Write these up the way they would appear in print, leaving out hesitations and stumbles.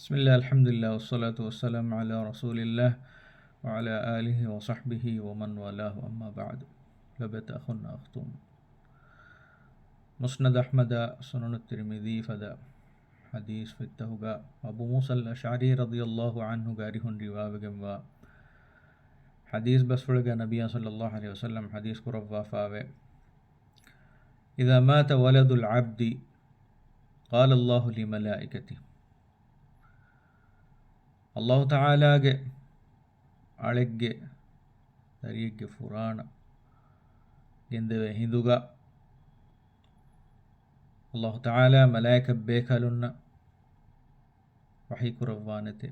بسم الله الحمد لله والصلاة والسلام على رسول الله وعلى آله وصحبه ومن والاه أما بعد لبت أخنا أختم مسند أحمد سنن الترمذي فدا حديث في التهجا أبو موسى الأشعري رضي الله عنه قارهن رواية جنبا حديث بس فرق نبي صلى الله عليه وسلم حديث كرفا فاوي إذا مات ولد العبد قال الله لملائكته الله تعالى ಅಳೆಗ್ಗೆ ದರಿಯಗ್ಗೆ ಪುರಾಣ ಎಂದವೆ ಹಿಂದುಗ ಅಲ್ಲಾಹು ತಾಲಾ ಮಲಾಯಿಕ ಬೇಕಲುನ್ನ ವಹಿ ಕುರವ್ವಾನತೆ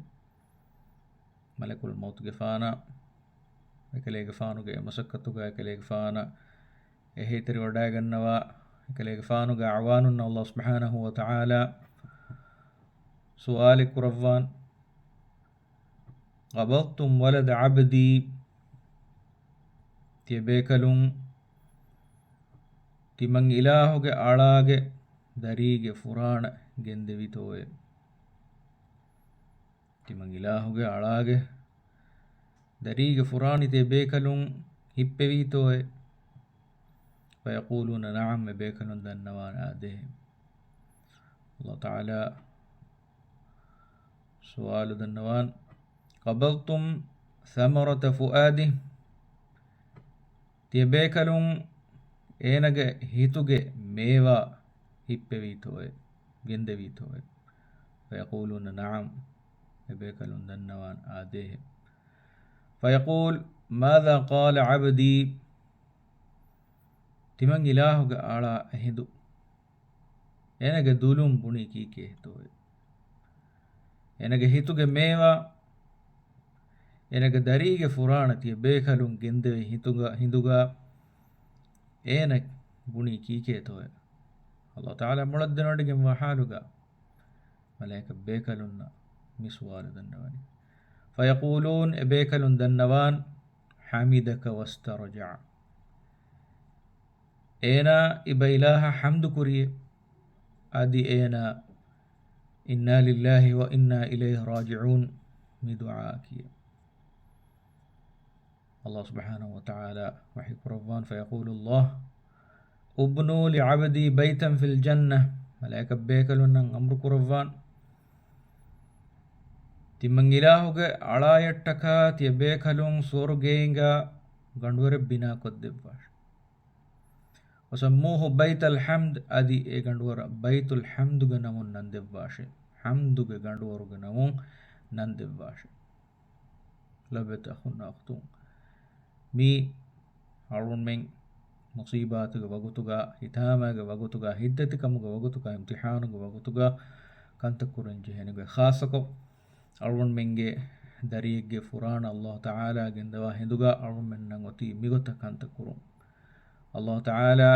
ಮಲಕುಲ್ ಮೌತ್ಗೆ ಫಾನ එකලේಗೆ ಫಾನುಗೆ ಮಸಕ್ಕತ್ತುಗ එකಲේಗೆ ಫಾನ ಎಹೇತರಿ ಒಡಾಗನ್ನವ එකಲේಗೆ ಫಾನುಗ ಅವಾನುನ್ನ ಅಲ್ಲಾಹ್ ಸುಬ್ಹಾನಹು ವ ತಆಲಾ ಸುಆಲಿ ಕುರವ್ವಾನ್ قبضتم ولد عبدي تبيكلون تمن إلهك أعلاك دريك فران جندويتوه تمن إلهك أعلاك دريك فران تبيكلون هبويتوه فيقولون نعم بيكلون دنوان آده الله تعالى سؤال دنوان قبضتم ثمرة فؤاده تبيكلون ಏನಗ ಹಿತುಗೆ ಮೇವಾ ಹಿಪ್ಪೆವೀತೋವೆ ಗೆಂದೆವೀತೋವೆ فيقولون نعم يبيكلون دنوان آده فيقول ماذا قال عبدي تمن إلهك على هدو ಏನಗ ದುಲುಂ ಬುಣಿ ಕೀಕೆ ಹಿತೋವೆ ಏನಗ ಹಿತುಗೆ ಮೇವಾ ಏನಗ ದರಿಗೆ ಫುರಾಣತಿಯ ಬೇಕಲುಂ ಗೆಂದೆವೆ ಹಿಂದುಗ ಏನ ಬುಣಿ ಕೀಕೇತೋಯ ಅಲ್ಲಾಹ್ ತಾಲಾ ಮುಳದ್ದನೊಡಿಗೆ ಮಹಾಲುಗ ಮಲೈಕ ಬೇಕಲುನ್ನ ಮಿಸುವಾಲು ದನ್ನವನಿ ಫಯಕೂಲೂನ್ ಬೇಕಲುನ್ ದನ್ನವಾನ್ ಹಮಿದಕ ವಸ್ತರಜಾ ಏನ ಇಬ ಇಲಾಹ ಹಮ್ದು ಕುರಿಯೆ ಅದಿ ಏನ ಇನ್ನಾ ಲಿಲ್ಲಾಹಿ ವ ಇನ್ನಾ ಇಲೈಹಿ ರಾಜಿಊನ್ ಮಿ ದುಆಕಿಯ الله سبحانه وتعالى وحي قربان فيقول الله ابنوا لعبدي بيتا في الجنة ملائكة بيكلون أمر قربان تمن إلهك على يتكا تبيكلون سورجينغا غندور بنا قدباش وسموه بيت الحمد أدي غندور بيت الحمد غنمون نندباش حمد غندور غنمون نندباش لبت أخونا أختون ಮೀ ಅರುಣ್ಮೆಂಗ್ ಮುಸೀಬಾತುಗ ವಗುತುಗ ಹಿತಾಮಗ ವಗುತುಗ ಹಿದ್ದತಿಕಮುಗ ವಗುತುಗ ಇಮ್ತಿಹಾನುಗ ವಗುತುಗ ಕಂತಕುರಂಜಿ ಹೆನಿಗೆ ಖಾಸಕೊ ಅರುಣ್ಮೆಂಗೆ ದರಿಯಗ್ಗೆ ಫುರಾಣ ಅಲ್ಲಾಹ್ ತಾಲಾ ಗೆಂದವ ಹಿಂದುಗ ಅರುಣ್ಮೆನ್ನಂಗ್ ಒತಿ ಮಿಗೊತ ಕಂತಕುರು ಅಲ್ಲಾಹ್ ತಾಲಾ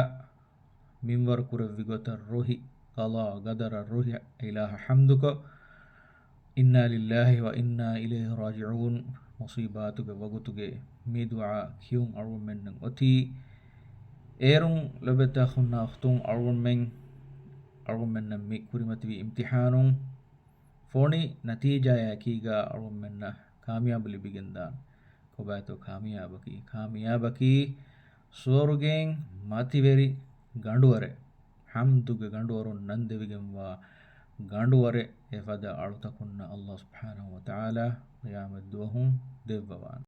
ಮಿಂವರ್ ಕುರ ವಿಗೊತ ರೋಹಿ ಕಲಾ ಗದರ ರೋಹಿ ಇಲಾಹ ಹಮ್ದುಕ ಇನ್ನಾ ಲಿಲ್ಲಾಹಿ ವ ಇನ್ನಾ ಇಲೈಹಿ ರಾಜಿಊನ್ ಮುಸೀಬಾತುಗೆ ವಗುತುಗೆ ಮಿ ದುಆ ಕಿಯುಂ ಅರುಮೆನ್ನಂ ಒತಿ ಏರುಂ ಲಬೆತ ಖುನ್ನ ಅಖ್ತುಂ ಅರುಮೆನ್ನಂ ಮಿ ಕುರಿಮತಿವಿ ಇಮ್ತಿಹಾನುಂ ಫೋಣಿ ನತೀಜಾ ಯಾಕೀಗ ಅರುಮೆನ್ನ ಕಾಮಿಯಾಬ್ ಲಿಬಿಗೆಂದಾನ್ ಕೊಬಾತೋ ಕಾಮಿಯಾಬಕಿ ಸೋರುಗೆಂ ಮಾತಿವೆರಿ ಗಂಡುವರೆ ಹಮ್ದುಗೆ ಗಂಡುವರು ನಂದೆವಿಗೆಂವಾ ಗಂಡುವರೆ ಎಫದ ಅಳುತಕುನ್ನ ಅಲ್ಲಾಹ್ ಸುಬ್ಹಾನಹು ವ ತಆಲಾ ಕಿಯಾಮತ್ ದುವಹುಂ ದೆವ್ವವಾನ್